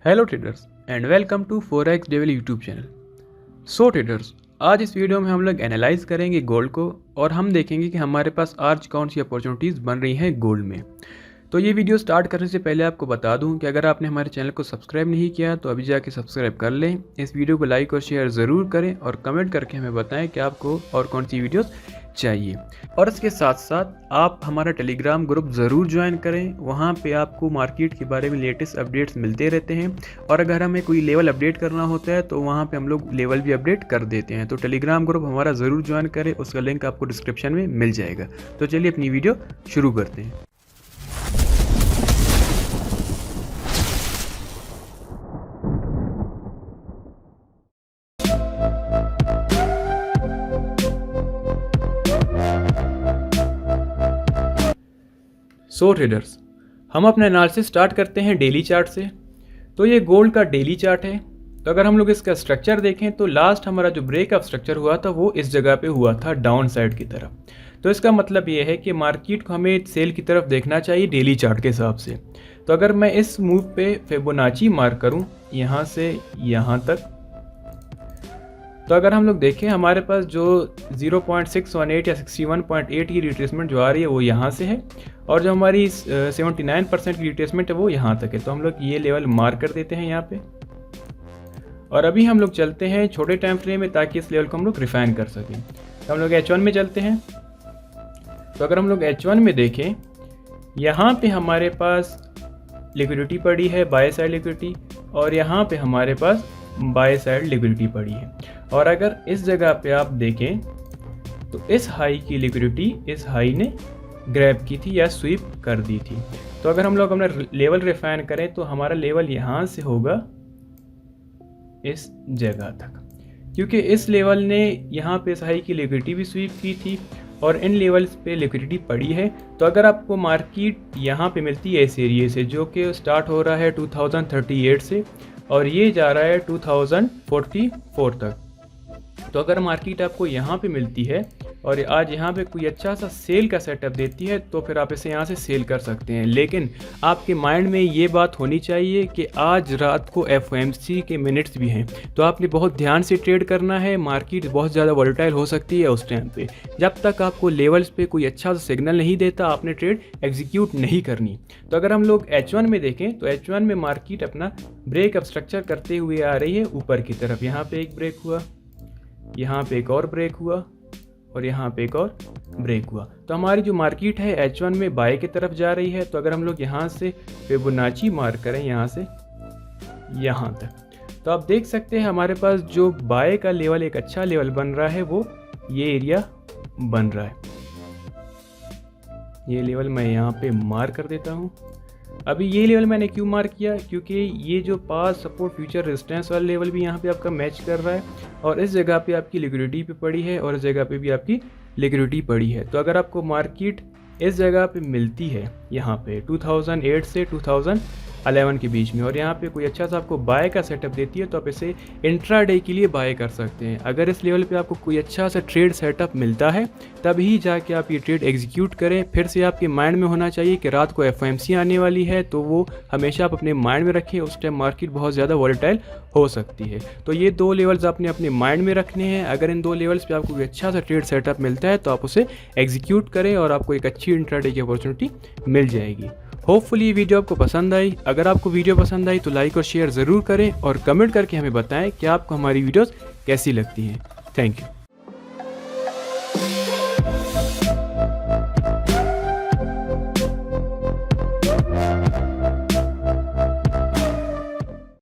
Hello traders and welcome to forex devil YouTube channel. So traders, आज इस video में हम लोग एनालाइज करेंगे गोल्ड को और हम देखेंगे कि हमारे पास आज कौन सी अपॉर्चुनिटीज़ बन रही हैं गोल्ड में। तो ये वीडियो स्टार्ट करने से पहले आपको बता दूं कि अगर आपने हमारे चैनल को सब्सक्राइब नहीं किया तो अभी जाके सब्सक्राइब कर लें। इस वीडियो को लाइक और शेयर ज़रूर करें और कमेंट करके हमें बताएं कि आपको और कौन सी वीडियोस चाहिए। और इसके साथ साथ आप हमारा टेलीग्राम ग्रुप ज़रूर ज्वाइन करें, वहाँ पे आपको मार्केट के बारे में लेटेस्ट अपडेट्स मिलते रहते हैं। और अगर हमें कोई लेवल अपडेट करना होता है तो वहाँ पे हम लोग लेवल भी अपडेट कर देते हैं। तो टेलीग्राम ग्रुप हमारा ज़रूर ज्वाइन करें, उसका लिंक आपको डिस्क्रिप्शन में मिल जाएगा। तो चलिए अपनी वीडियो शुरू करते हैं। सो ट्रेडर्स, हम अपना एनालिसिस स्टार्ट करते हैं डेली चार्ट से। तो ये गोल्ड का डेली चार्ट है। तो अगर हम लोग इसका स्ट्रक्चर देखें तो लास्ट हमारा जो ब्रेकअप स्ट्रक्चर हुआ था वो इस जगह पे हुआ था, डाउन साइड की तरफ। तो इसका मतलब ये है कि मार्केट को हमें सेल की तरफ देखना चाहिए डेली चार्ट के हिसाब से। तो अगर मैं इस मूव पे फिबोनाची मार्क करूँ यहाँ से यहाँ तक, तो अगर हम लोग देखें हमारे पास जो 0.618 या 61.8 की रिट्रेसमेंट जो आ रही है वो यहाँ से है, और जो हमारी 79% की रिट्रेसमेंट है वो यहाँ तक है। तो हम लोग ये लेवल मार्क कर देते हैं यहाँ पे। और अभी हम लोग चलते हैं छोटे टाइम फ्रेम में ताकि इस लेवल को हम लोग रिफाइन कर सकें। तो हम लोग H1 में चलते हैं। तो अगर हम लोग H1 में देखें, यहाँ पे हमारे पास लिक्विडिटी पड़ी है, बाय साइड लिक्विडिटी, और यहाँ पे हमारे पास बाय साइड लिक्विडिटी पड़ी है। और अगर इस जगह पे आप देखें तो इस हाई की लिक्विडिटी इस हाई ने ग्रैब की थी या स्वीप कर दी थी। तो अगर हम लोग अपना लेवल रिफाइन करें तो हमारा लेवल यहाँ से होगा इस जगह तक, क्योंकि इस लेवल ने यहाँ पे इस हाई की लिक्विडिटी भी स्वीप की थी और इन लेवल्स पे लिक्विडिटी पड़ी है। तो अगर आपको मार्केट यहाँ पे मिलती है इस एरिए से, जो कि स्टार्ट हो रहा है 2038 से और ये जा रहा है 2044 तक, तो अगर मार्केट आपको यहाँ पे मिलती है और आज यहाँ पे कोई अच्छा सा सेल का सेटअप देती है तो फिर आप इसे यहाँ से सेल कर सकते हैं। लेकिन आपके माइंड में ये बात होनी चाहिए कि आज रात को FOMC के मिनट्स भी हैं, तो आपने बहुत ध्यान से ट्रेड करना है। मार्केट बहुत ज़्यादा वोलेटाइल हो सकती है उस टाइम पे। जब तक आपको लेवल्स पे कोई अच्छा सा सिग्नल नहीं देता आपने ट्रेड एग्जीक्यूट नहीं करनी। तो अगर हम लोग H1 में देखें तो H1 में मार्केट अपना ब्रेकअप स्ट्रक्चर करते हुए आ रही है ऊपर की तरफ। यहाँ पे एक ब्रेक हुआ, यहाँ पे एक और ब्रेक हुआ और यहाँ पे एक और ब्रेक हुआ। तो हमारी जो मार्केट है H1 में बाय की तरफ जा रही है। तो अगर हम लोग यहाँ से फिबोनाची मार्क करें यहाँ से यहाँ तक, तो आप देख सकते हैं हमारे पास जो बाय का लेवल एक अच्छा लेवल बन रहा है वो ये एरिया बन रहा है। ये लेवल मैं यहाँ पे मार्क कर देता हूँ। अभी ये लेवल मैंने क्यों मार्क किया, क्योंकि ये जो पास सपोर्ट फ्यूचर रेजिस्टेंस वाला लेवल भी यहाँ पे आपका मैच कर रहा है और इस जगह पे आपकी लिक्विडिटी पे पड़ी है और इस जगह पे भी आपकी लिक्विडिटी पड़ी है। तो अगर आपको मार्केट इस जगह पे मिलती है यहाँ पे 2008 से 2011 के बीच में और यहाँ पे कोई अच्छा सा आपको बाय का सेटअप देती है तो आप इसे इंट्राडे के लिए बाय कर सकते हैं। अगर इस लेवल पे आपको कोई अच्छा सा ट्रेड सेटअप मिलता है तभी जाके आप ये ट्रेड एग्जीक्यूट करें। फिर से आपके माइंड में होना चाहिए कि रात को FOMC आने वाली है, तो वो हमेशा आप अपने माइंड में रखें। उस टाइम मार्केट बहुत ज़्यादा वॉलेटाइल हो सकती है। तो ये दो लेवल्स आपने अपने माइंड में रखने हैं। अगर इन दो लेवल्स पे आपको कोई अच्छा सा ट्रेड सेटअप मिलता है तो आप उसे एग्जीक्यूट करें और आपको एक अच्छी इंट्राडे की अपॉर्चुनिटी मिल जाएगी। होपफुली ये वीडियो आपको पसंद आई। अगर आपको वीडियो पसंद आई तो लाइक और शेयर ज़रूर करें और कमेंट करके हमें बताएं कि आपको हमारी वीडियोस कैसी लगती हैं। Thank you.